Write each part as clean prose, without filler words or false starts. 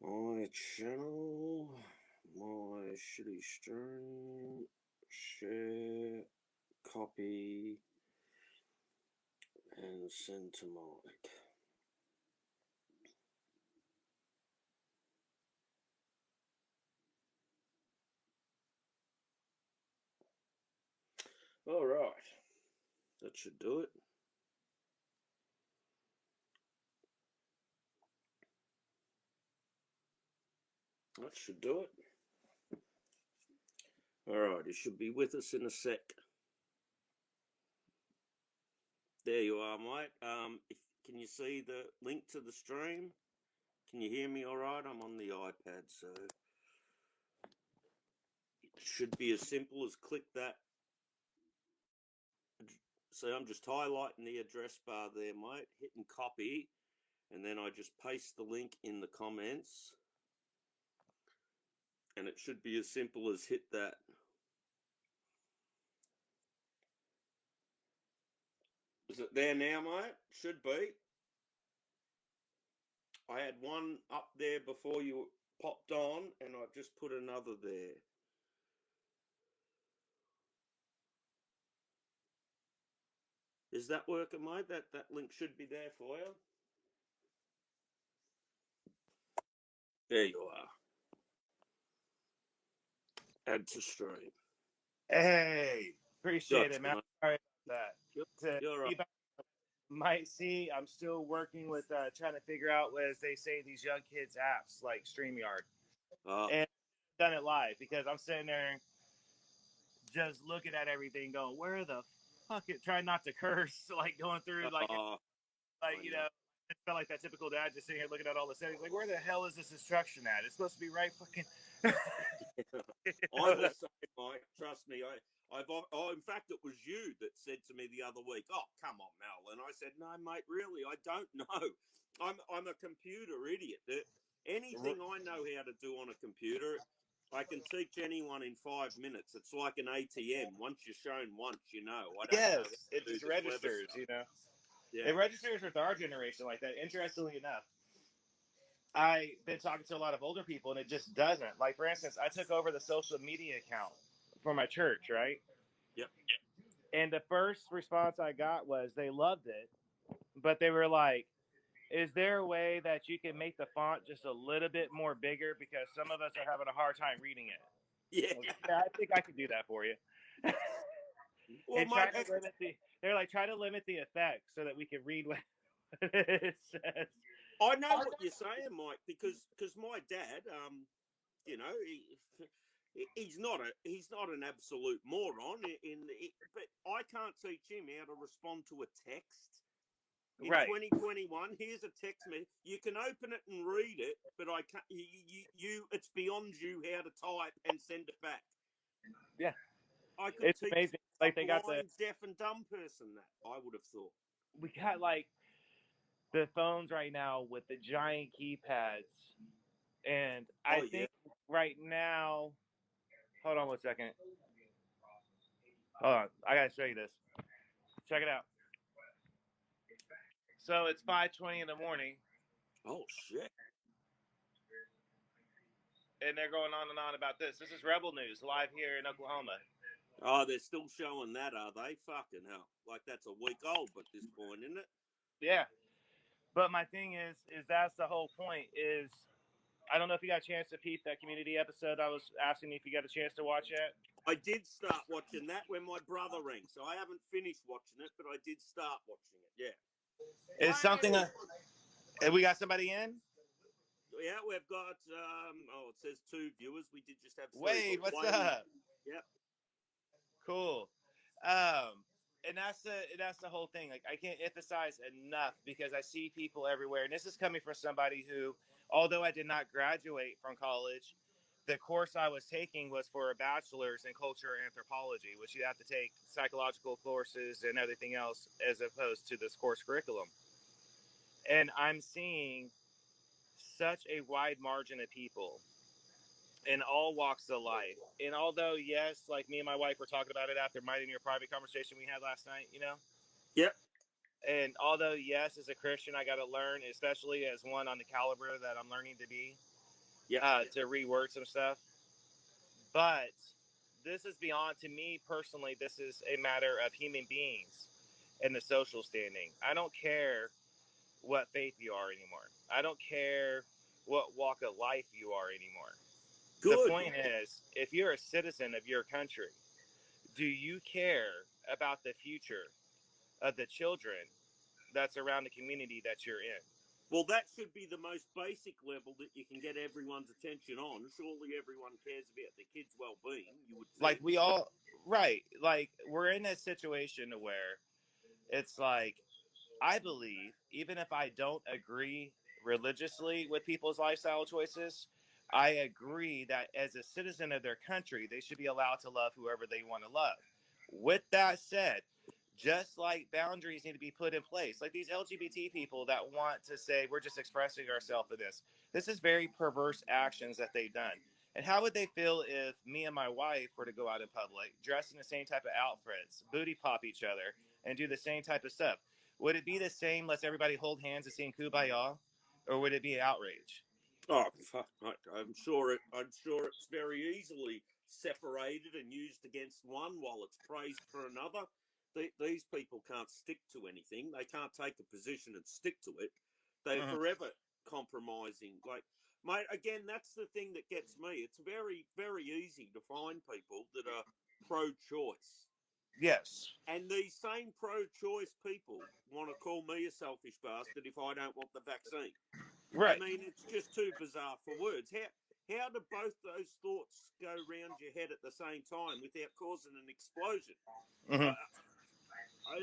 My channel, my shitty stream, share, copy, and send to Mike. All right, that should do it. That should do it. All right, he should be with us in a sec. There you are, mate. Can you see the link to the stream? Can you hear me all right? I'm on the iPad, so it should be as simple as click that. So I'm just highlighting the address bar there, mate, hitting copy, and then I just paste the link in the comments, and it should be as simple as hit that. Is it there now, mate? Should be. I had one up there before you popped on, and I've just put another there. Is that working, mate? That link should be there for you. There you are. Add to stream. Hey, appreciate it, man. Gotcha, Sorry about that. you're right. Might see, I'm still working with trying to figure out, as they say, these young kids' apps like StreamYard. And done it live because I'm sitting there just looking at everything going, where the fuck it, trying not to curse, like going through you know, it felt like that typical dad just sitting here looking at all the settings, like where the hell is this instruction at? It's supposed to be right fucking. I'm the same, Mike. Trust me. In fact, it was you that said to me the other week, "Oh, come on, Mel," and I said, "No, mate, really, I don't know. I'm a computer idiot. Anything I know how to do on a computer, I can teach anyone in 5 minutes. It's like an ATM. Once you're shown once, you know. I don't know how Yes, it to do just the clever registers, stuff. you know. Yeah, It registers with our generation like that. Interestingly enough, I've been talking to a lot of older people, and it just doesn't. Like, for instance, I took over the social media account for my church, right? yep, And the first response I got was they loved it, but they were like, is there a way that you can make the font just a little bit more bigger because some of us are having a hard time reading it? yeah. Yeah, I think I could do that for you. Well, And mate, they're like, try to limit the effects so that we can read what it says. I know what you're saying, Mike, because my dad, you know, he's not an absolute moron but I can't teach him how to respond to a text in Right. 2021. Here's a text me. You can open it and read it, but I can't. It's beyond you how to type and send it back. Yeah. I could It's teach amazing. a Like they got blind, deaf, and dumb person that. I would have thought. we got like the phones right now with the giant keypads. And I Oh yeah. think right now, hold on 1 second. Hold on. I got to show you this. Check it out. So it's 5:20 in the morning, Oh shit. and they're going on and on about this. This is Rebel News live here in Oklahoma. Oh, they're still showing that, are they? Fucking hell! Like that's a week old at this point, isn't it? Yeah. But my thing is that's the whole point is I don't know if you got a chance to peep that community episode. I was asking if you got a chance to watch it. I did start watching that when my brother rang, so I haven't finished watching it, but I did start watching it. Yeah. It's something. Wade! We got somebody in. Yeah, we've got. It says 2 viewers. We did just have 3, but Wade, what's Wade. up? Yep. Cool. And that's the whole thing. Like I can't emphasize enough because I see people everywhere, and this is coming from somebody who, although I did not graduate from college, the course I was taking was for a bachelor's in culture anthropology, which you have to take psychological courses and everything else as opposed to this course curriculum. And I'm seeing such a wide margin of people in all walks of life. And although, yes, like me and my wife were talking about it after mine and your private conversation we had last night, you know? Yep. And although, yes, as a Christian, I got to learn, especially as one on the caliber that I'm learning to be, Yep. to reword some stuff. But this is beyond, to me personally, this is a matter of human beings and the social standing. I don't care what faith you are anymore. I don't care what walk of life you are anymore. The Good. point is, if you're a citizen of your country, do you care about the future of the children that's around the community that you're in? Well, that should be the most basic level that you can get everyone's attention on. Surely everyone cares about their kids' well-being, you would Like think. we all, right? Like we're in a situation where it's like, I believe, even if I don't agree religiously with people's lifestyle choices, I agree that as a citizen of their country, they should be allowed to love whoever they want to love. With that said, just like boundaries need to be put in place, like these LGBT people that want to say we're just expressing ourselves in this is very perverse actions that they've done. And how would they feel if me and my wife were to go out in public, dress in the same type of outfits, booty pop each other, and do the same type of stuff? Would it be the same? Let's everybody hold hands and sing "Kumbaya," or would it be outrage? Oh, fuck! I'm sure it. I'm sure it's very easily separated and used against one while it's praised for another. These people can't stick to anything. They can't take a position and stick to it. They're Mm-hmm. forever compromising. Like, mate, again, that's the thing that gets me. It's very, very easy to find people that are pro-choice, Yes. and these same pro-choice people want to call me a selfish bastard if I don't want the vaccine. I Right. mean, it's just too bizarre for words. How do both those thoughts go round your head at the same time without causing an explosion? I, Mm-hmm.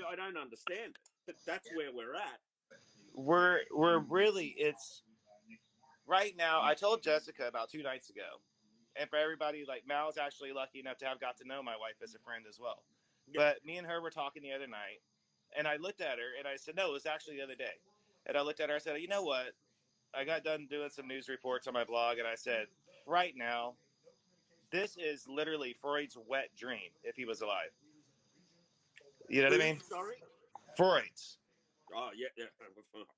I don't understand it, but that's where we're at. We're really, it's right now. I told Jessica about 2 nights ago, and for everybody, like Mal's actually lucky enough to have got to know my wife as a friend as well. Yep. But me and her were talking the other night, and I looked at her and I said, "No, it was actually the other day." And I looked at her, I said, "You know what? I got done doing some news reports on my blog, and I said, right now, this is literally Freud's wet dream if he was alive. You know what I Who? mean? Sorry. Freud's. Oh yeah, yeah.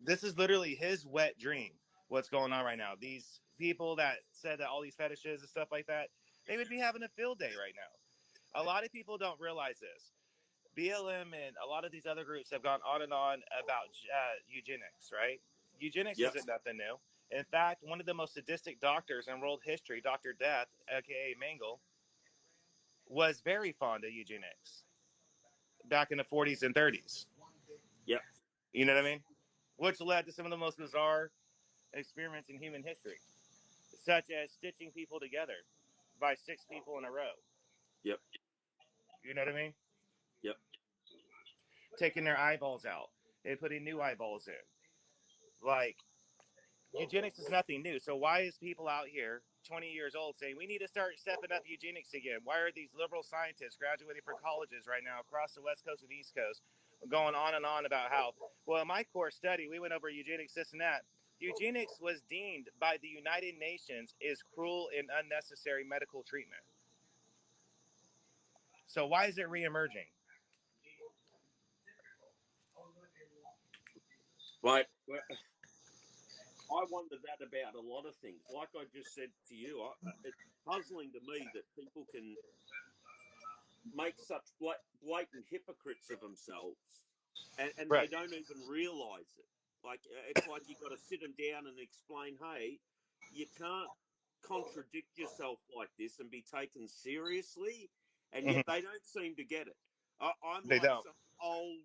This is literally his wet dream. What's going on right now? These people that said that all these fetishes and stuff like that, they would be having a field day right now. A lot of people don't realize this. BLM and a lot of these other groups have gone on and on about eugenics, right? Eugenics Yep. isn't nothing new. In fact, one of the most sadistic doctors in world history, Dr. Death, aka Mengele, was very fond of eugenics back in the 40s and 30s. Yep. You know what I mean? Which led to some of the most bizarre experiments in human history, such as stitching people together by 6 people in a row. Yep. You know what I mean? Yep. Taking their eyeballs out and putting new eyeballs in. Like, eugenics is nothing new. So why is people out here 20 years old saying we need to start stepping up eugenics again? Why are these liberal scientists graduating from colleges right now across the West Coast and East Coast going on and on about how, well, in my core study, we went over eugenics, this and that. Eugenics was deemed by the United Nations as cruel and unnecessary medical treatment. So why is it reemerging? Like, I wonder that about a lot of things. Like I just said to you, it's puzzling to me that people can make such blatant hypocrites of themselves, and they Right. don't even realize it. Like, it's like you got to sit them down and explain, hey, you can't contradict yourself like this and be taken seriously, and yet Mm-hmm. they don't seem to get it. I'm They like don't. some old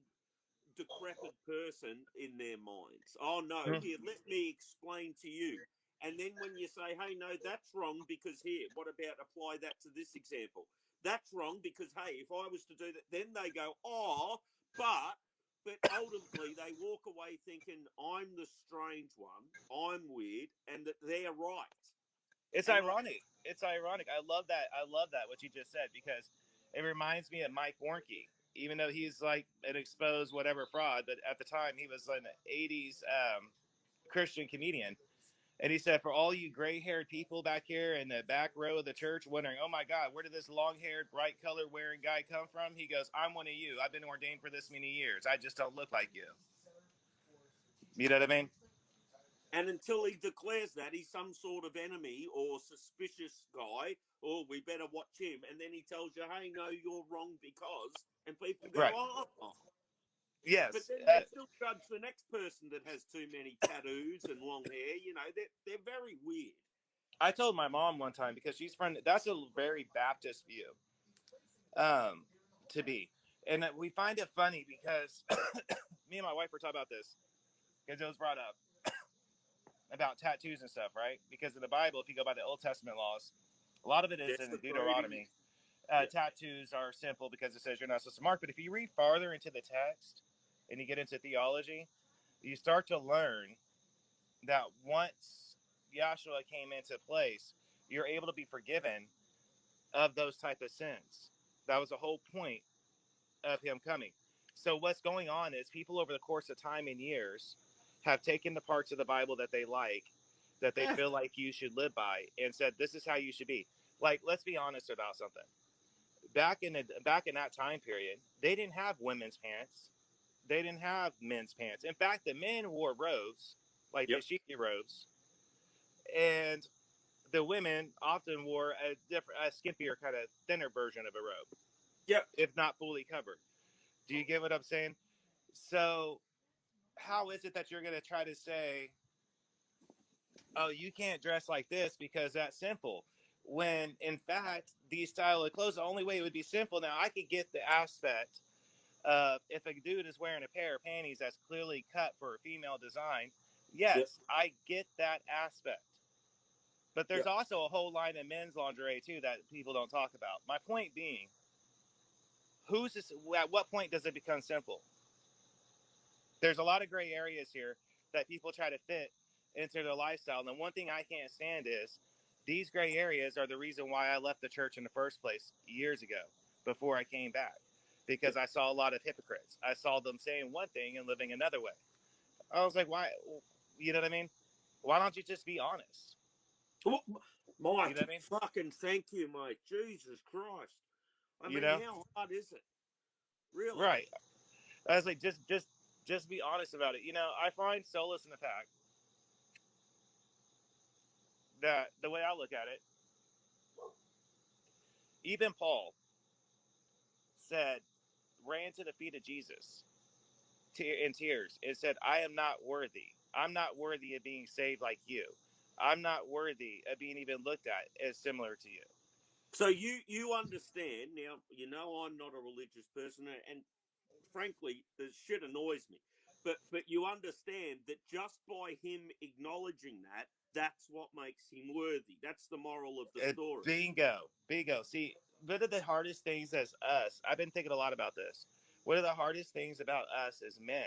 decrepit person in their minds. Oh no, Mm-hmm. here, let me explain to you. And then when you say, hey, no, that's wrong because here, what about apply that to this example? That's wrong because, hey, if I was to do that, then they go, oh, but ultimately they walk away thinking I'm the strange one, I'm weird, and that they're right. It's And I, ironic. It's ironic. I love that. I love that what you just said because it reminds me of Mike Warnke. Even though he's like an exposed whatever fraud, but at the time he was an '80s Christian comedian, and he said, "For all you gray-haired people back here in the back row of the church, wondering, oh my God, where did this long-haired, bright color wearing guy come from?" He goes, "I'm one of you. I've been ordained for this many years. I just don't look like you." You know what I mean? And until he declares that he's some sort of enemy or suspicious guy, or we better watch him, and then he tells you, hey, no, you're wrong because, and people go, Right. oh. But Yes. then they still judge the next person that has too many tattoos and long hair. You know, they're very weird. I told my mom one time because she's friend. That's a very Baptist view, um, to be, and we find it funny because me and my wife were talking about this because it was brought up about tattoos and stuff, right? Because in the Bible, if you go by the Old Testament laws, a lot of it is in Desecrating. Deuteronomy. Yeah. Tattoos are simple because it says you're not supposed to mark. But if you read farther into the text and you get into theology, you start to learn that once Yahshua came into place, you're able to be forgiven of those type of sins. That was the whole point of him coming. So what's going on is people over the course of time and years have taken the parts of the Bible that they like, that they feel like you should live by, and said this is how you should be. Like, let's be honest about something. Back in that time period, they didn't have women's pants. They didn't have men's pants. In fact, the men wore robes, like Yep. dashiki robes, and the women often wore a skimpier, kind of thinner version of a robe, Yep. if not fully covered. Do you get what I'm saying? So, how is it that you're going to try to say, "Oh, you can't dress like this because that's sinful," when in fact these style of clothes, the only way it would be sinful. Now, I could get the aspect of if a dude is wearing a pair of panties that's clearly cut for a female design. Yep. Yes, I get that aspect. But there's Yep. also a whole line of men's lingerie too that people don't talk about. My point being, who's this? At what point does it become sinful? There's a lot of gray areas here that people try to fit into their lifestyle. And the one thing I can't stand is these gray areas are the reason why I left the church in the first place years ago before I came back, because Yep. I saw a lot of hypocrites. I saw them saying one thing and living another way. I was like, why? You know what I mean? Why don't you just be honest? Oh, You know what Mike, I mean? fucking thank you, mate. Jesus Christ. I You mean, know? how hard is it? Really? Right. I was like, just be honest about it. You know, I find solace in the fact that the way I look at it, even Paul said, ran to the feet of Jesus in tears and said, I am not worthy. I'm not worthy of being saved like you. I'm not worthy of being even looked at as similar to you. So you understand now. You know I'm not a religious person, and frankly, the shit annoys me. But you understand that just by him acknowledging that, that's what makes him worthy. That's the moral of the story. Bingo. Bingo. See, one of the hardest things as us, I've been thinking a lot about this. One of the hardest things about us as men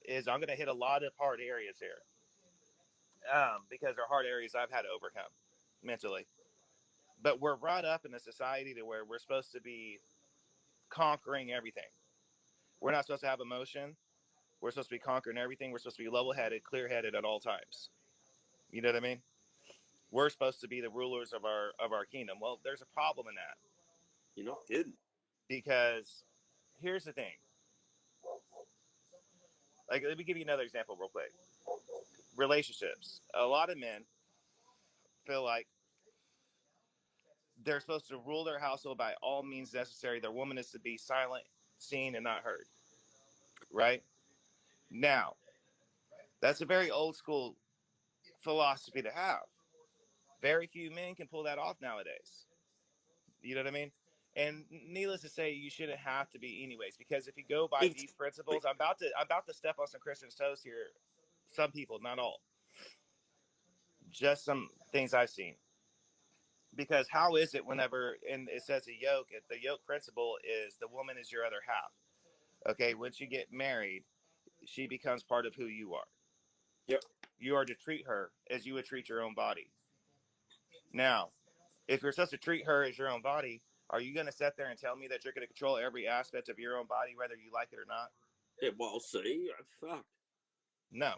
is I'm going to hit a lot of hard areas here, because they're hard areas I've had to overcome mentally. But we're brought up in a society to where we're supposed to be conquering everything. We're not supposed to have emotion. We're supposed to be conquering everything. We're supposed to be level-headed, clear-headed at all times. You know what I mean? We're supposed to be the rulers of our kingdom. Well, there's a problem in that, You're not kidding. because here's the thing. Like, let me give you another example real quick. Relationships. A lot of men feel like they're supposed to rule their household by all means necessary. Their woman is to be silent, seen, and not heard. Right? Now, that's a very old school philosophy to have. Very few men can pull that off nowadays. You know what I mean? And needless to say, you shouldn't have to be anyways, because if you go by these Exactly. principles, I'm about to step on some Christians' toes here. Some people, not all. Just some things I've seen. Because how is it whenever, and it says a yoke, the yoke principle is the woman is your other half. Okay, once you get married, she becomes part of who you are. Yep. You are to treat her as you would treat your own body. Now, if you're supposed to treat her as your own body, are you going to sit there and tell me that you're going to control every aspect of your own body, whether you like it or not? Yeah. Well, see, fuck. No,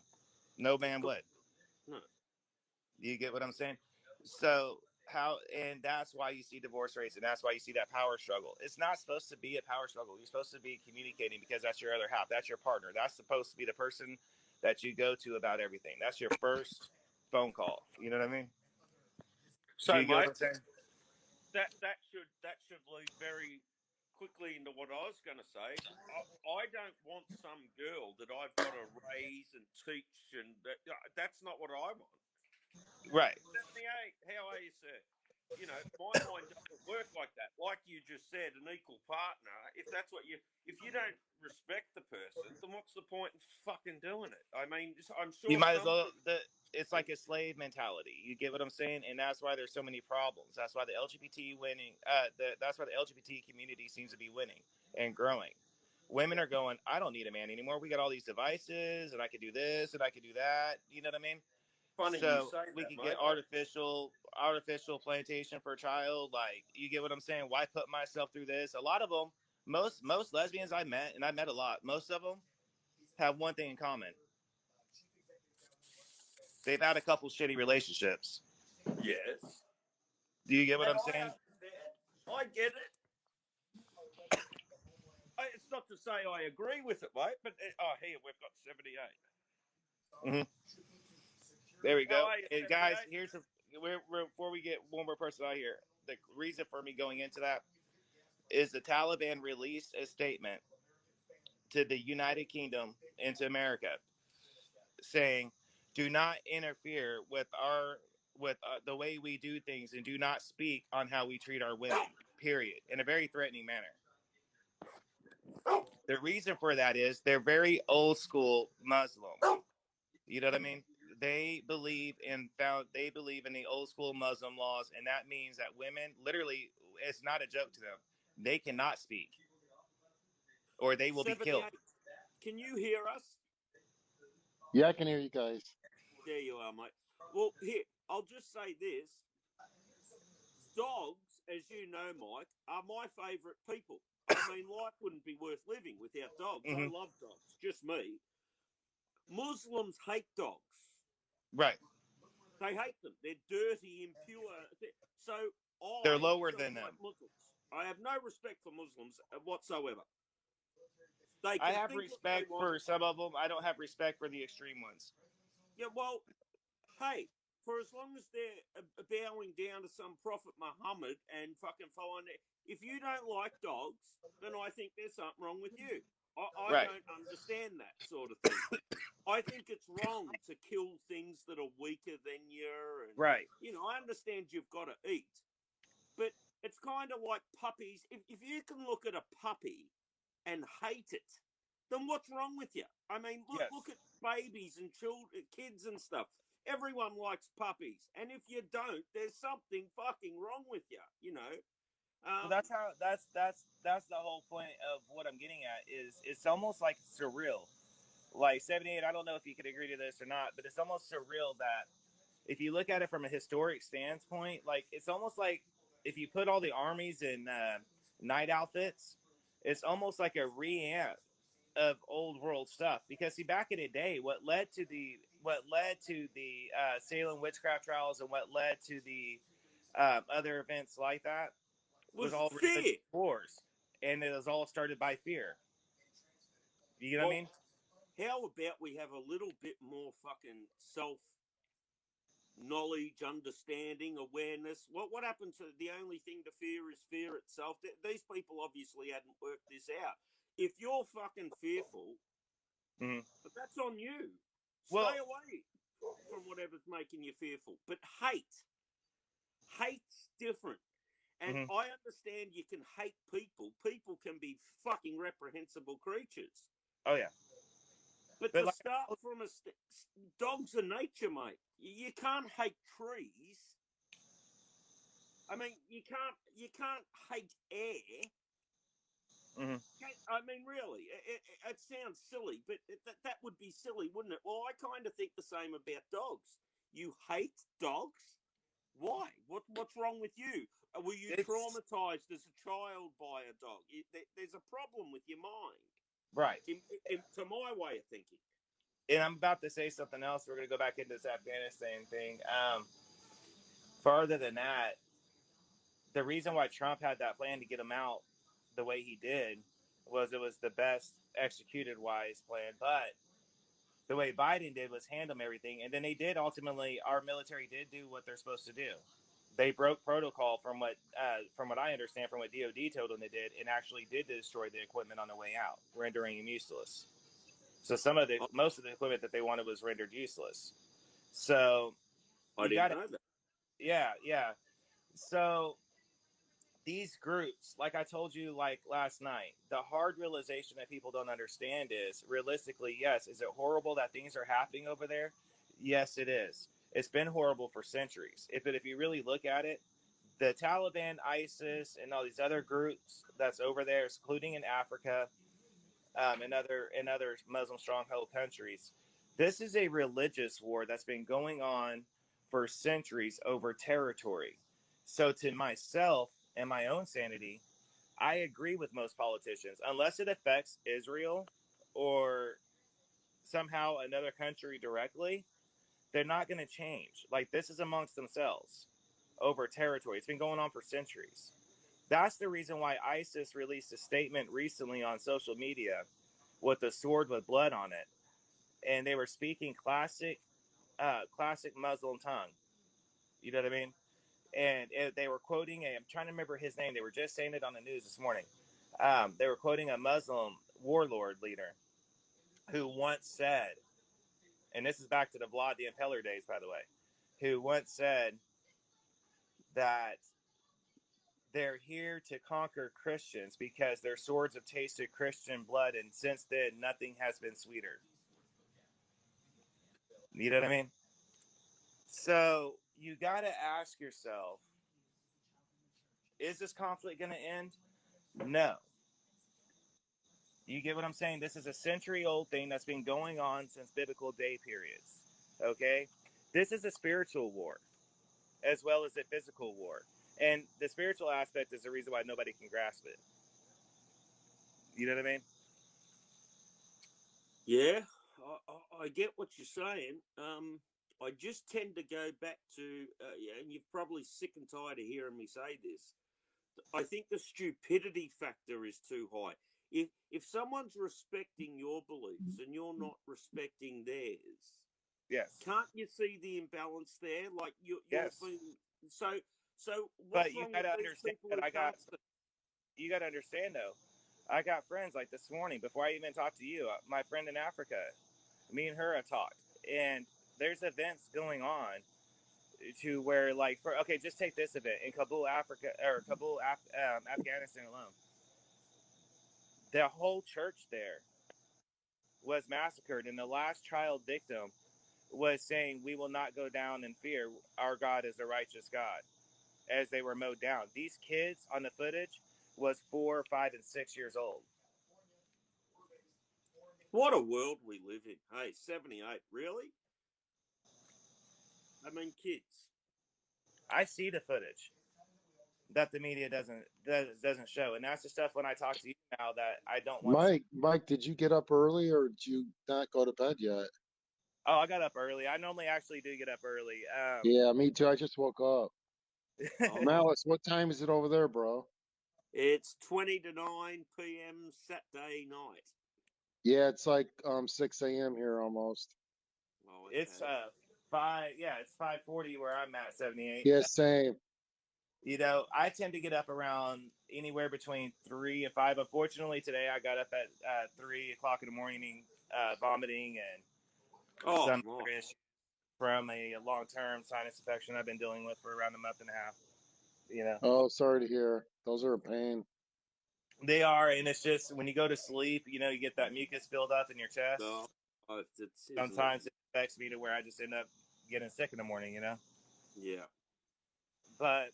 no Of man course, would. no. You get what I'm saying? So how, and that's why you see divorce rates, and that's why you see that power struggle. It's not supposed to be a power struggle. You're supposed to be communicating, because that's your other half. That's your partner. That's supposed to be the person that you go to about everything. That's your first phone call. You know what I mean? So, Do you get what mate, I'm saying? that should lead very quickly into what I was going to say. I don't want some girl that I've got to raise and teach, and that's not what I want. Right. 78, how are you, sir? You know, my mind doesn't work like that. Like you just said, an equal partner. If you don't respect the person, then what's the point in fucking doing it? I mean, I'm You sure might as some well. people. It's like a slave mentality. You get what I'm saying, and that's why there's so many problems. That's why the LGBT winning. That's why the LGBT community seems to be winning and growing. Women are going, I don't need a man anymore. We got all these devices, and I could do this, and I could do that. You know what I mean? Funny you So say we that, could get mate. artificial plantation for a child. Like, you get what I'm saying? Why put myself through this? A lot of them, most lesbians I met, and I met a lot. Most of them have one thing in common: they've had a couple shitty relationships. Yes. Do you get what And I'm I saying? understand. I get it. It's not to say I agree with it, mate, but here we've got 78. Mm-hmm. There we How go. are you, And guys, 78? before we get one more person out here, the reason for me going into that is the Taliban released a statement to the United Kingdom and to America saying, "Do not interfere with the way we do things, and do not speak on how we treat our women." Period. In a very threatening manner. The reason for that is they're very old school Muslim. You know what I mean? They believe in the old school Muslim laws, and that means that women, literally, it's not a joke to them. They cannot speak, or they will be killed. 78. Can you hear us? Yeah, I can hear you guys. There you are, mate. Well, here, I'll just say this. Dogs, as you know, Mike, are my favourite people. I mean, life wouldn't be worth living without dogs. I Mm-hmm. love dogs, just me. Muslims hate dogs. Right? They hate them. They're dirty, impure. So They're I lower don't than like them. Muslims. I have no respect for Muslims whatsoever. They I can have think what they respect want. for some of them. I don't have respect for the extreme ones. Yeah, well, hey, for as long as they're bowing down to some prophet Muhammad and fucking following it, if you don't like dogs, then I think there's something wrong with you. I Right? don't understand that sort of thing. I think it's wrong to kill things that are weaker than you. And, Right. I understand you've got to eat, but it's kind of like puppies. If you can look at a puppy and hate it, then what's wrong with you? I mean, look Yes. at babies and children, kids and stuff. Everyone likes puppies, and if you don't, there's something fucking wrong with you. Well, Um, that's the whole point of what I'm getting at. Is it's almost like surreal. Like 78, I don't know if you could agree to this or not, but it's almost surreal that if you look at it from a historic standpoint, like it's almost like if you put all the armies in night outfits, it's almost like a reamp of old world stuff. Because see, back in the day, what led to the Salem witchcraft trials and what led to the other events like that was was all religious fear. wars, and it was all started by fear. You know what I Well, mean? how about we have a little bit more fucking self knowledge, understanding, awareness? What happened to the only thing to fear is fear itself? These people obviously hadn't worked this out. If you're fucking fearful, Mm-hmm. but that's on you. Well, Stay away from whatever's making you fearful. But hate's different. And mm-hmm. I understand you can hate people. People can be fucking reprehensible creatures. Oh yeah, But but to like, start from dogs are nature, mate. You can't hate trees. I mean, you can't hate air. mm-hmm. I mean, really, it sounds silly, but that would be silly, wouldn't it? Well, I kind of think the same about dogs. You hate dogs? Why? What's wrong with you? Were you It's traumatized as a child by a dog? There's a problem with your mind, right. to my way of thinking. And I'm about to say something else. We're going to go back into this Afghanistan thing. Further than that, the reason why Trump had that plan to get him out the way he did was it was the best executed wise plan. But The way Biden did was hand them everything, and then they did ultimately. Our military did do what they're supposed to do. They broke protocol from what I understand, from what DoD told them they did, and actually did destroy the equipment on the way out, rendering them useless. So most of the equipment that they wanted was rendered useless. So I you didn't got to, know that. yeah. So these groups, like I told you, like last night, the hard realization that people don't understand is realistically, yes, is it horrible that things are happening over there? Yes, it is. It's been horrible for centuries. If you really look at it, the Taliban, ISIS, and all these other groups that's over there, including in Africa, and other Muslim stronghold countries, this is a religious war that's been going on for centuries over territory. So, to myself and my own sanity, I agree with most politicians, unless it affects Israel or somehow another country directly, they're not going to change. Like, this is amongst themselves over territory. It's been going on for centuries. That's the reason why ISIS released a statement recently on social media with a sword with blood on it, and they were speaking classic Muslim tongue. You know what I mean? And they were quoting I'm trying to remember his name. They were just saying it on the news this morning. They were quoting a Muslim warlord leader who once said, and this is back to the Vlad the Impaler days, by the way, who once said that they're here to conquer Christians because their swords have tasted Christian blood, and since then, nothing has been sweeter. You know what I mean? So you got to ask yourself, is this conflict going to end? No. You get what I'm saying? This is a century-old thing that's been going on since biblical day periods. Okay? This is a spiritual war as well as a physical war. And the spiritual aspect is the reason why nobody can grasp it. You know what I mean? Yeah, I get what you're saying. I just tend to go back to, yeah, and you're probably sick and tired of hearing me say this. I think the stupidity factor is too high. If someone's respecting your beliefs and you're not respecting theirs, Yes. can't you see the imbalance there? Like you're Yes. being so. But What's you wrong got with to these understand people that who can't see? you got to understand though, I got friends like this morning before I even talked to you, my friend in Africa, me and her have talked, and there's events going on to where, like, okay, just take this event in Kabul, Afghanistan alone. The whole church there was massacred, and the last child victim was saying, "We will not go down in fear. Our God is a righteous God." As they were mowed down, these kids on the footage was 4, 5, and 6 years old. What a world we live in. Hey, 78, really? I mean, kids. I see the footage that the media doesn't show, and that's the stuff when I talk to you now that I don't want to. Mike, did you get up early or did you not go to bed yet? Oh, I got up early. I normally actually do get up early. Yeah, me too. I just woke up. Oh, Malice, what time is it over there, bro? it's 20 to 9 p.m. Saturday night. Yeah, it's like 6 a.m. here almost. Oh, It's okay. 5. Yeah, it's 5:40 where I'm at 78. Yeah, same. I tend to get up around anywhere between 3 and 5. Unfortunately, today I got up at 3 o'clock in the morning, vomiting and Oh, some my. other issues from a long-term sinus infection I've been dealing with for around a month and a half. You know, Oh, sorry to hear. Those are a pain. they are, and it's just when you go to sleep, you get that mucus build up in your Oh, chest. it's, isn't it? Sometimes it affects me to where I just end up getting sick in the morning. Yeah. But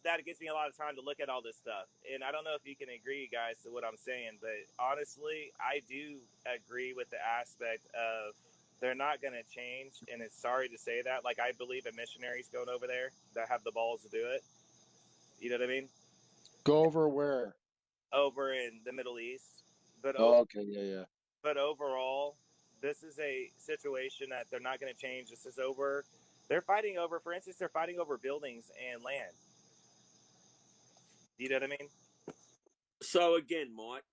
that gives me a lot of time to look at all this stuff. And I don't know if you can agree, guys, to what I'm saying, but honestly, I do agree with the aspect of they're not going to change. And it's sorry to say that. Like, I believe in missionaries going over there that have the balls to do it. You know what I mean? Go over where? Over in the Middle East. But Oh, okay, yeah. but overall, this is a situation that they're not going to change. This is over. They're fighting over, for instance, they're fighting over buildings and land. You know what I mean? So again, Mike,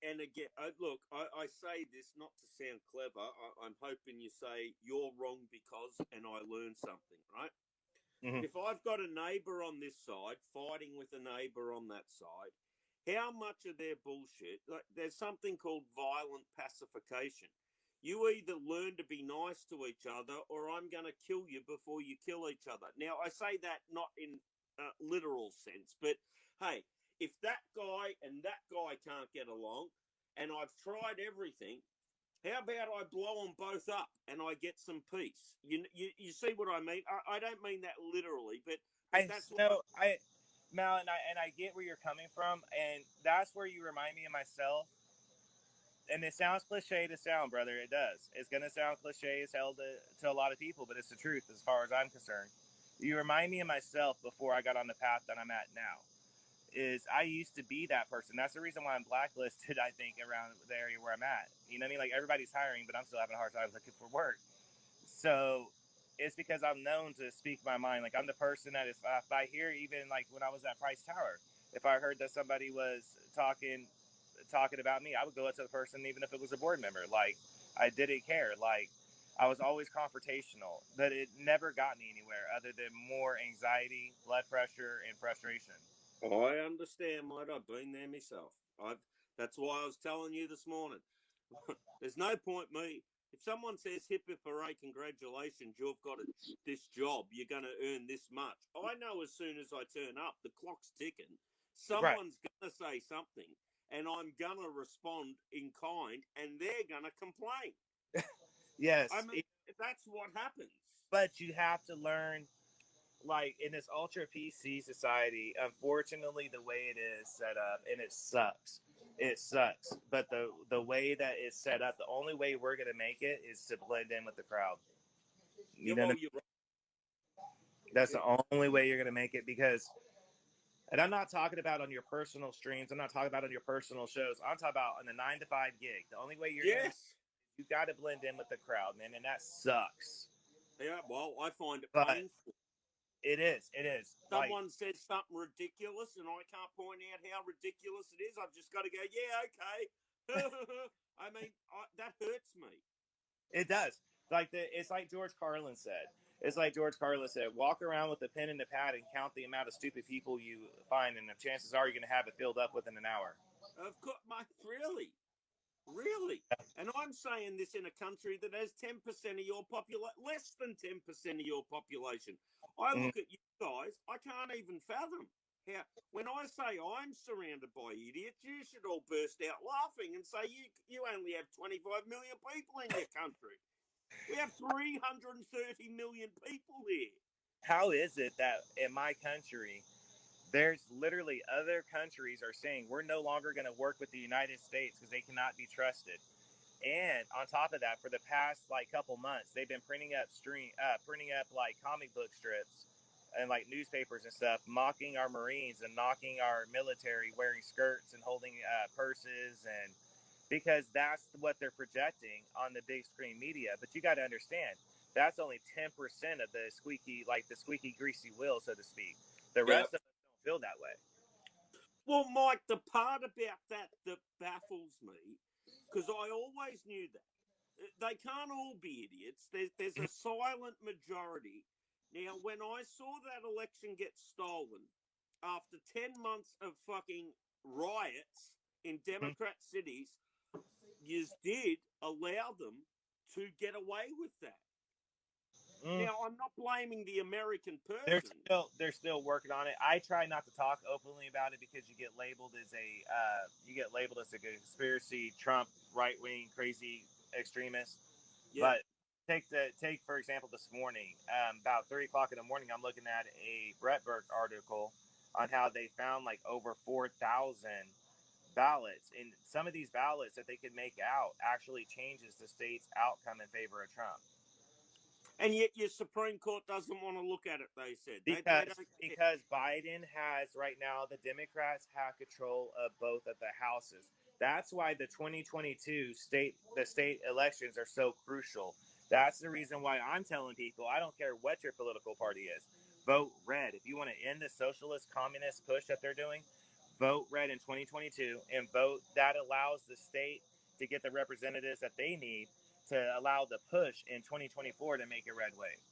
and again, look, I say this not to sound clever. I'm hoping you say you're wrong because, and I learned something, right? Mm-hmm. If I've got a neighbour on this side fighting with a neighbour on that side, how much of their bullshit? Like, there's something called violent pacification. You either learn to be nice to each other, or I'm going to kill you before you kill each other. Now, I say that not in a literal sense, but hey, if that guy and that guy can't get along, and I've tried everything, how about I blow them both up and I get some peace? You see what I mean? I don't mean that literally, but that's what Mal, and I get where you're coming from, and that's where you remind me of myself. And it sounds cliche to sound, brother. It does. It's gonna sound cliche as hell to a lot of people, but it's the truth as far as I'm concerned. You remind me of myself before I got on the path that I'm at now. Is I used to be that person. That's the reason why I'm blacklisted, I think, around the area where I'm at. You know what I mean? Like, everybody's hiring, but I'm still having a hard time looking for work. So it's because I'm known to speak my mind. Like, I'm the person that if I hear, even like when I was at Price Tower, if I heard that somebody was talking about me, I would go up to the person, even if it was a board member. Like, I didn't care. Like, I was always confrontational, but it never got me anywhere other than more anxiety, blood pressure, and frustration. I understand, mate. I've been there myself. That's why I was telling you this morning. There's no point me. If someone says hip hip hooray, congratulations, you've got this job, you're going to earn this much. I know as soon as I turn up, the clock's ticking. Right. Someone's going to say something, and I'm going to respond in kind, and they're going to complain. Yes. I mean, that's what happens. But you have to learn, like, in this ultra PC society, unfortunately, the way it is set up, and it sucks. It sucks. But the way that it's set up, the only way we're going to make it is to blend in with the crowd. You know, You're right. that's the only way you're going to make it, because, and I'm not talking about on your personal streams. I'm not talking about on your personal shows. I'm talking about on the 9 to 5 gig. The only way you're going to, you got to blend in with the crowd, man. And that sucks. Yeah, well, I find it But painful. it is. Someone says something ridiculous, and I can't point out how ridiculous it is. I've just got to go, yeah, okay. I mean, that hurts me. It does. It's like George Carlin said. It's like George Carlin said, walk around with a pen and a pad and count the amount of stupid people you find, and the chances are you're going to have it filled up within an hour. Of course, mate, really. And I'm saying this in a country that has 10% of your population, less than 10% of your population. I look at you guys, I can't even fathom how, when I say I'm surrounded by idiots, you should all burst out laughing and say you only have 25 million people in your country. We have 330 million people here. How is it that in my country, there's literally other countries are saying we're no longer going to work with the United States because they cannot be trusted? And on top of that, for the past couple months, they've been printing up like comic book strips and like newspapers and stuff, mocking our Marines and knocking our military wearing skirts and holding purses, and because that's what they're projecting on the big screen media. But you got to understand, that's only 10% of the squeaky greasy wheel, so to speak. The rest of us don't feel that way. Well, Mike, the part about that baffles me, because I always knew that. They can't all be idiots. There's a silent majority. Now, when I saw that election get stolen after 10 months of fucking riots in Democrat cities, you did allow them to get away with that. Now, I'm not blaming the American person. They're still working on it. I try not to talk openly about it because you get labeled as a conspiracy Trump right wing crazy extremist. Yeah. But take for example this morning, about 3:00 in the morning, I'm looking at a Breitbart article on how they found like over 4,000 ballots, and some of these ballots that they could make out actually changes the state's outcome in favor of Trump. And yet your Supreme Court doesn't want to look at it, they said. Because Biden has, right now, the Democrats have control of both of the houses. That's why the 2022 state elections are so crucial. That's the reason why I'm telling people, I don't care what your political party is, vote red. If you want to end the socialist, communist push that they're doing, vote red in 2022 and vote that allows the state to get the representatives that they need to allow the push in 2024 to make a red wave.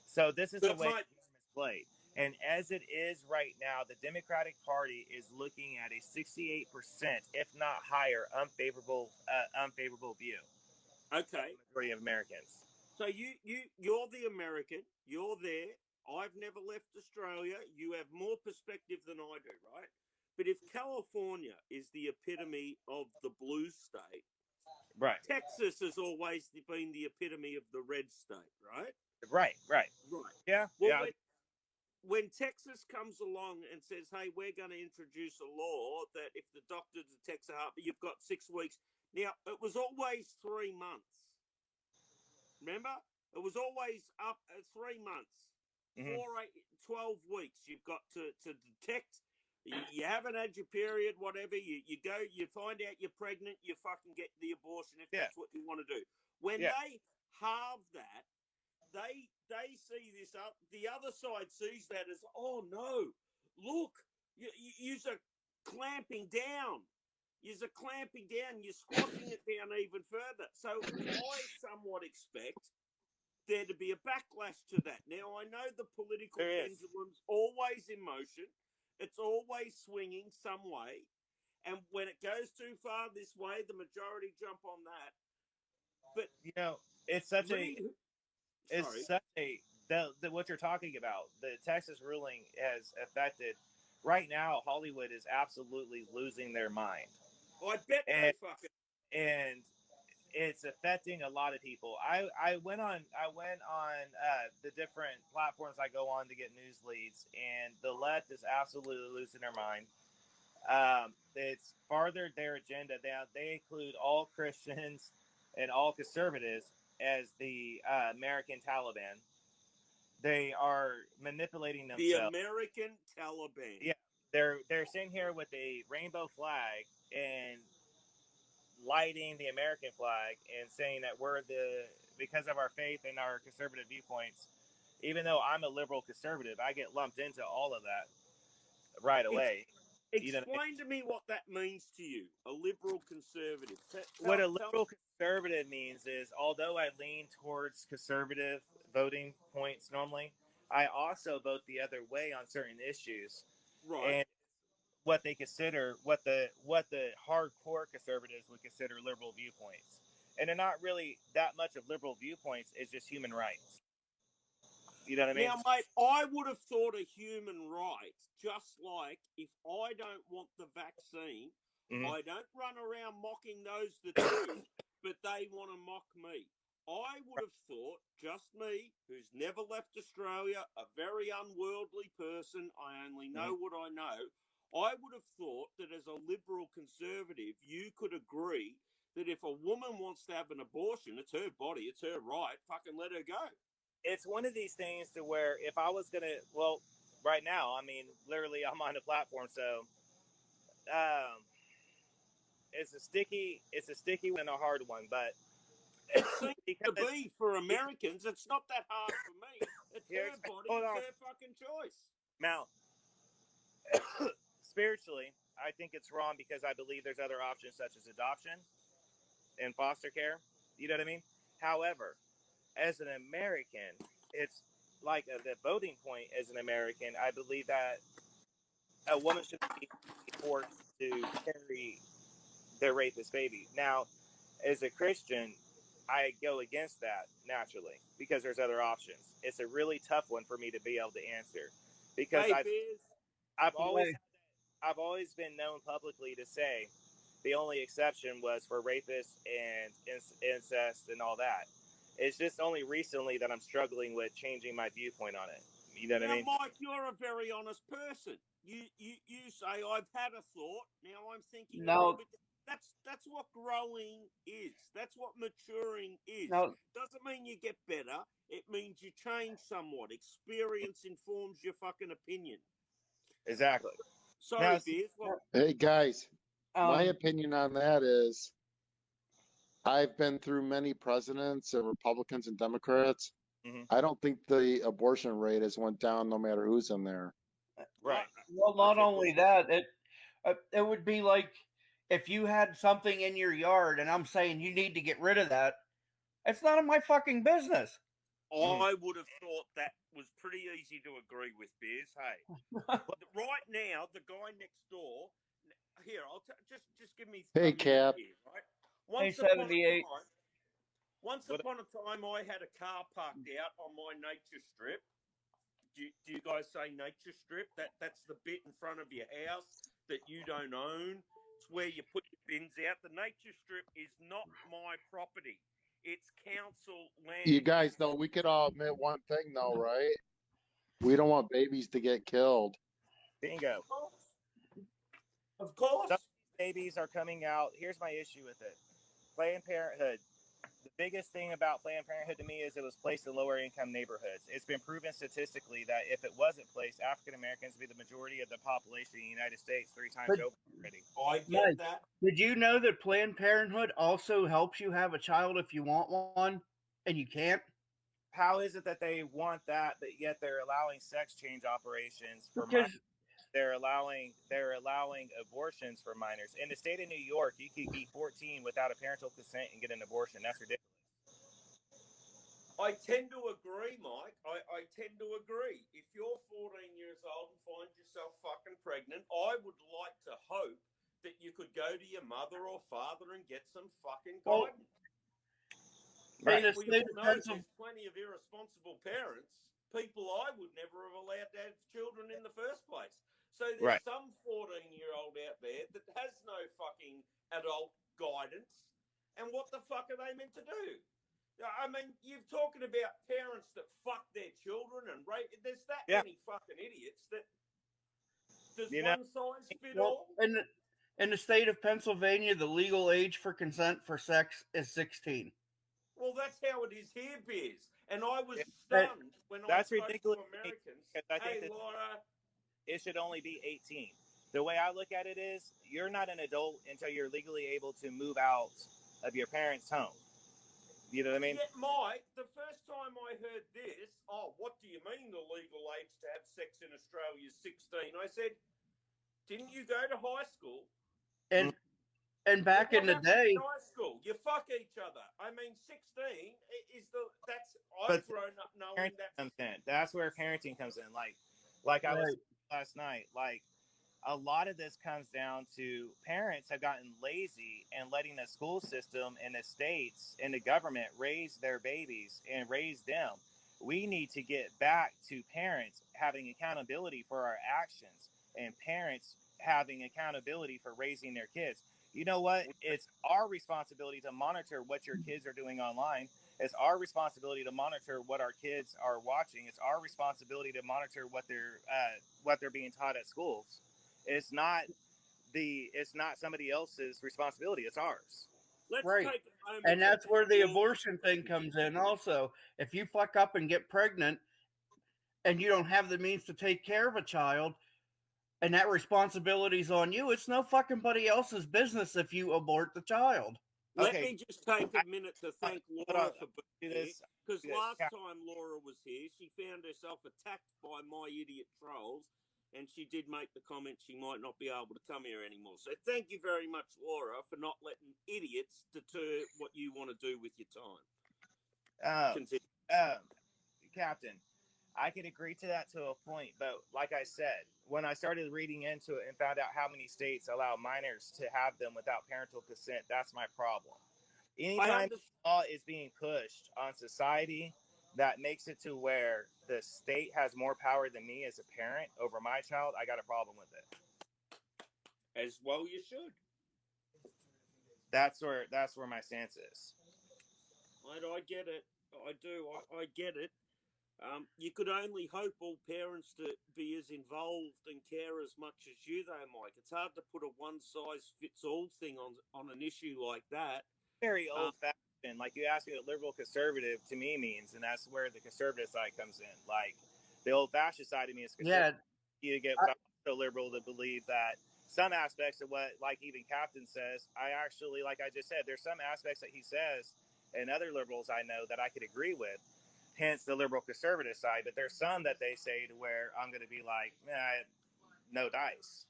So this is the But way mate, the game is played. And as it is right now, the Democratic Party is looking at a 68%, if not higher, unfavorable view of okay. the majority of Americans. So you're the American. You're there. I've never left Australia. You have more perspective than I do, right? But if California is the epitome of the blue state, Right. Texas has always been the epitome of the red state, right? Right. Right. Yeah. Well, Yeah. when Texas comes along and says, hey, we're going to introduce a law that if the doctor detects a heartbeat, you've got 6 weeks. Now, it was always 3 months. Remember? It was always up at 3 months. Mhm. 12 weeks you've got to detect. You haven't had your period, whatever. You go, you find out you're pregnant, you fucking get the abortion if that's what you want to do. When they halve that, they see this up. The other side sees that as, oh no, look, you're clamping down. You're clamping down. You're squashing it down even further. So I somewhat expect there to be a backlash to that. Now, I know the political pendulum's always in motion. It's always swinging some way. And when it goes too far this way, the majority jump on that. But, it's such what you're talking about. The Texas ruling has affected, right now, Hollywood is absolutely losing their mind. I bet they fucking. And it's affecting a lot of people. I went on the different platforms I go on to get news leads, and the left is absolutely losing their mind. It's farthered their agenda down. They include all Christians and all conservatives as the American Taliban. They are manipulating themselves. The American Taliban. Yeah, they're sitting here with a rainbow flag and lighting the American flag and saying that because of our faith and our conservative viewpoints, even though I'm a liberal conservative, I get lumped into all of that right away. Explain to me what that means to you, a liberal conservative. What a liberal conservative means is, although I lean towards conservative voting points normally, I also vote the other way on certain issues. Right. And what they consider, what the hardcore conservatives would consider liberal viewpoints. And they're not really that much of liberal viewpoints. It's just human rights. You know what I mean? Now, mate, I would have thought a human right, just like if I don't want the vaccine, I don't run around mocking those that do, but they want to mock me. I would have thought, just me, who's never left Australia, a very unworldly person, I only know what I know, I would have thought that as a liberal conservative, you could agree that if a woman wants to have an abortion, it's her body, it's her right, fucking let her go. It's one of these things to where if I was going to, well, right now, I mean, literally I'm on the platform, so it's a sticky one and a hard one, but it seems to be for Americans. It's not that hard for me. It's her body, it's her fucking choice. Now, spiritually, I think it's wrong because I believe there's other options such as adoption and foster care. You know what I mean? However, as an American, it's like the voting point as an American. I believe that a woman should be forced to carry their rapist baby. Now, as a Christian, I go against that naturally because there's other options. It's a really tough one for me to be able to answer because I've always been known publicly to say the only exception was for rapists and incest and all that. It's just only recently that I'm struggling with changing my viewpoint on it. You know what I mean? Mike, you're a very honest person. You say, I've had a thought, now I'm thinking a little bit. That's what growing is. That's what maturing is. Doesn't mean you get better. It means you change somewhat. Experience informs your fucking opinion. Exactly. Sorry, Beers. Hey, guys. My opinion on that is I've been through many presidents, Republicans and Democrats. I don't think the abortion rate has went down no matter who's in there. Right. Well, not only that, It would be like if you had something in your yard and I'm saying you need to get rid of that. It's none of my fucking business. I would have thought that was pretty easy to agree with, Beers. Hey, but right now, the guy next door. Here, just give me Hey, a minute Cap. here, right? Hey, 78. Once upon a time, I had a car parked out on my nature strip. Do you guys say nature strip? That's the bit in front of your house that you don't own. It's where you put your bins out. The nature strip is not my property. It's council land. You guys know we could all admit one thing, though, right? We don't want babies to get killed. Bingo. Of course. Some babies are coming out. Here's my issue with it. Planned Parenthood. The biggest thing about Planned Parenthood to me is it was placed in lower income neighborhoods. It's been proven statistically that if it wasn't placed, African Americans would be the majority of the population in the United States 3 times over already. I get that. Did you know that Planned Parenthood also helps you have a child if you want one and you can't? How is it that they want that, but yet they're allowing sex change operations for minors? They're allowing abortions for minors. In the state of New York, you could be 14 without a parental consent and get an abortion. That's ridiculous. I tend to agree, Mike. I tend to agree. If you're 14 years old and find yourself fucking pregnant, I would like to hope that you could go to your mother or father and get some fucking guidance. Right. We all know there's plenty of irresponsible parents, people I would never have allowed to have children in the first place. So there's some 14-year-old out there that has no fucking adult guidance. And what the fuck are they meant to do? I mean, you're talking about parents that fuck their children and rape. There's that many fucking idiots that does one size fit all? In the state of Pennsylvania, the legal age for consent for sex is 16. Well, that's how it is here, Biz. And I was stunned when I spoke to Americans. Hey, Laura. It should only be 18. The way I look at it is you're not an adult until you're legally able to move out of your parents' home. You know what I mean? Yeah, Mike, the first time I heard this, what do you mean the legal age to have sex in Australia is 16? I said, didn't you go to high school? And back in the day, high school, you fuck each other. I mean, 16 is I've grown up knowing that's where parenting comes in. Like I was last night, like a lot of this comes down to parents have gotten lazy and letting the school system and the states and the government raise their babies and raise them. We need to get back to parents having accountability for our actions and parents having accountability for raising their kids. You know what? It's our responsibility to monitor what your kids are doing online. It's our responsibility to monitor what our kids are watching. It's our responsibility to monitor what they're being taught at schools. It's not somebody else's responsibility. It's ours. Let's take a moment. And that's where the abortion thing comes in also. If you fuck up and get pregnant and you don't have the means to take care of a child and that responsibility's on you, it's no fucking buddy else's business if you abort the child. Let me just take a minute to thank Laura for being here. Because last time Laura was here, she found herself attacked by my idiot trolls. And she did make the comment she might not be able to come here anymore. So thank you very much, Laura, for not letting idiots deter what you want to do with your time. Captain, I can agree to that to a point. But like I said, when I started reading into it and found out how many states allow minors to have them without parental consent, that's my problem. Anytime the law is being pushed on society, that makes it to where the state has more power than me as a parent over my child, I got a problem with it. As well you should. That's where my stance is. I get it. I do. I get it. You could only hope all parents to be as involved and care as much as you, though, Mike. It's hard to put a one-size-fits-all thing on an issue like that. Very old-fashioned. Like you asked me what liberal conservative to me means, and that's where the conservative side comes in. Like the old-fashioned side of me is conservative. You get so liberal to believe that some aspects of what, like even Captain says, I actually, like I just said, there's some aspects that he says and other liberals I know that I could agree with, hence the liberal conservative side. But there's some that they say to where I'm going to be like, no dice.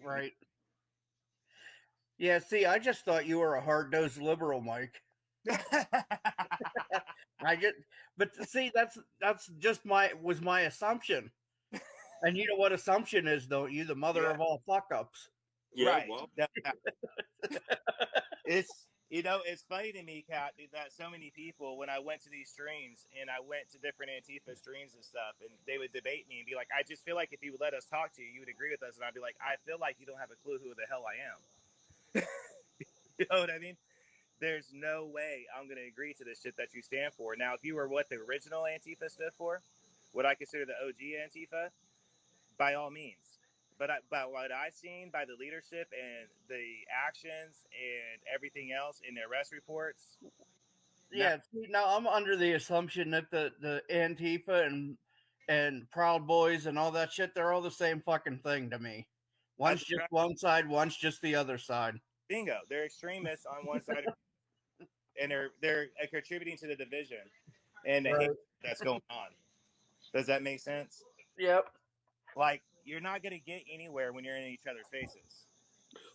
Right. Yeah, see, I just thought you were a hard-nosed liberal, Mike. But see, that's just my assumption. And you know what assumption is, don't you? The mother of all fuck-ups. Yeah, right. well. It's funny to me, Kat, that so many people, when I went to these streams and I went to different Antifa streams and stuff, and they would debate me and be like, I just feel like if you would let us talk to you, you would agree with us. And I'd be like, I feel like you don't have a clue who the hell I am. You know what I mean? There's no way I'm going to agree to this shit that you stand for. Now, if you were what the original Antifa stood for, what I consider the OG Antifa, by all means. But what I've seen by the leadership and the actions and everything else in the arrest reports. Yeah, see, now I'm under the assumption that the Antifa and Proud Boys and all that shit, they're all the same fucking thing to me. One's just one side, one's just the other side. Bingo. They're extremists on one side, and they're contributing to the division and the hate that's going on. Does that make sense? Yep. Like, you're not going to get anywhere when you're in each other's faces.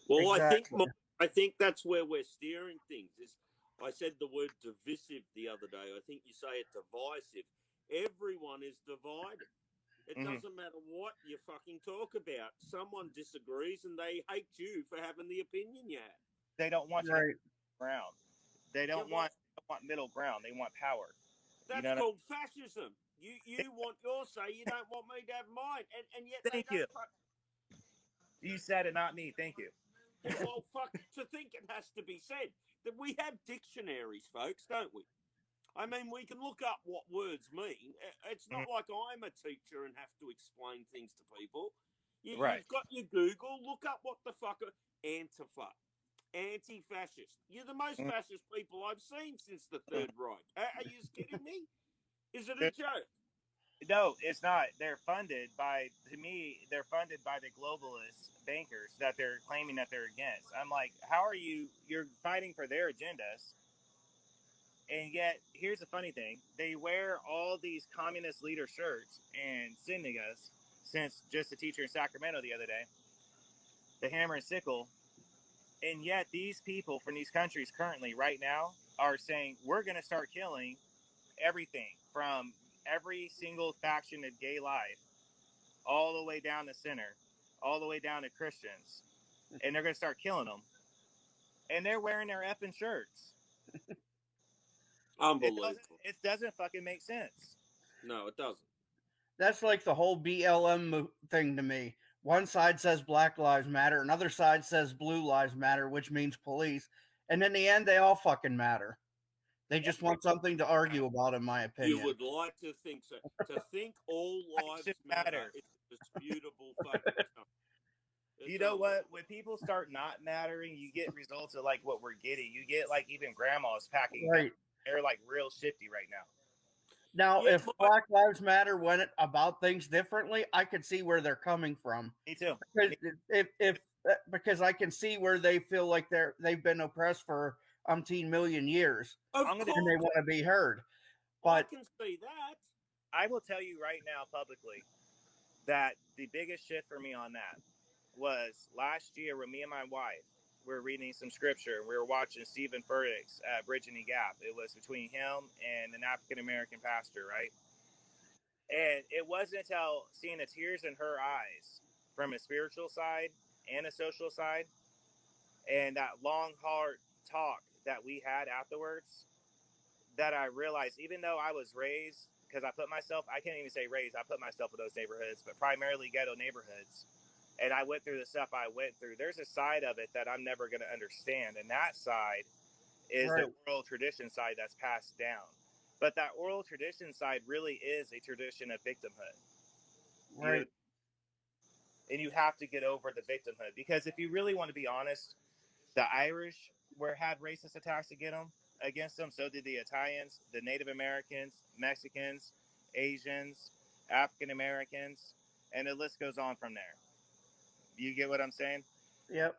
Well, exactly. I think that's where we're steering things. I said the word divisive the other day. I think you say it divisive. Everyone is divided. It doesn't matter what you fucking talk about. Someone disagrees and they hate you for having the opinion you have. They don't want middle ground. They don't want middle ground. They want power. That's called fascism. You want your say. You don't want me to have mine. And yet Thank you. You said it, not me. Thank you. Yeah, well, fuck, to think it has to be said. That we have dictionaries, folks, don't we? I mean, we can look up what words mean. It's not like I'm a teacher and have to explain things to people. You've got your Google. Look up what the fuck Antifa, anti-fascist. You're the most fascist people I've seen since the Third Reich. Are you kidding me? Is it a joke? No, it's not. They're funded by the globalist bankers that they're claiming that they're against. I'm like, how are you're fighting for their agendas? And yet, here's the funny thing. They wear all these communist leader shirts and sending us, since just a teacher in Sacramento the other day, the hammer and sickle. And yet these people from these countries currently, right now, are saying, we're going to start killing everything from every single faction of gay life, all the way down to center, all the way down to Christians. And they're going to start killing them. And they're wearing their effing shirts. Unbelievable. It doesn't fucking make sense. No, it doesn't. That's like the whole BLM thing to me. One side says Black Lives Matter, another side says Blue Lives Matter, which means police. And in the end, they all fucking matter. They just want something to argue about, in my opinion. You would like to think so. To think all lives matter is a disputable fucking stuff. You know what? When people start not mattering, you get results of like what we're getting. You get like even grandmas packing. Right. They're like real shifty right now. Now, if Black Lives Matter went about things differently, I could see where they're coming from. Me too. Because I can see where they feel like they've been oppressed for umpteen million years, and they want to be heard. But I can see that. I will tell you right now publicly that the biggest shift for me on that was last year when me and my wife were reading some scripture. We were watching Stephen Furtick's Bridging the Gap. It was between him and an African-American pastor, right? And it wasn't until seeing the tears in her eyes from a spiritual side and a social side and that long, hard talk that we had afterwards that I realized, even though I was raised, because I can't even say raised, I put myself in those neighborhoods, but primarily ghetto neighborhoods. And I went through the stuff I went through. There's a side of it that I'm never going to understand. And that side is the oral tradition side that's passed down. But that oral tradition side really is a tradition of victimhood. Right. And you have to get over the victimhood. Because if you really want to be honest, the Irish had racist attacks against them. So did the Italians, the Native Americans, Mexicans, Asians, African Americans. And the list goes on from there. You get what I'm saying? Yep.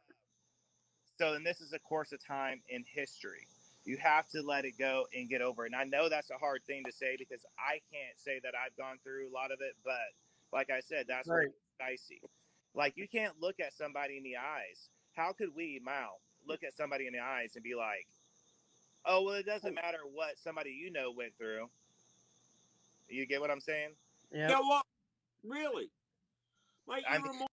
So, and this is a course of time in history. You have to let it go and get over it. And I know that's a hard thing to say because I can't say that I've gone through a lot of it. But like I said, that's where it's dicey. Like, you can't look at somebody in the eyes. How could we, Mao, look at somebody in the eyes and be like, oh, well, it doesn't matter what somebody you know went through. You get what I'm saying? Yeah. You know what? Really? Mate, you're a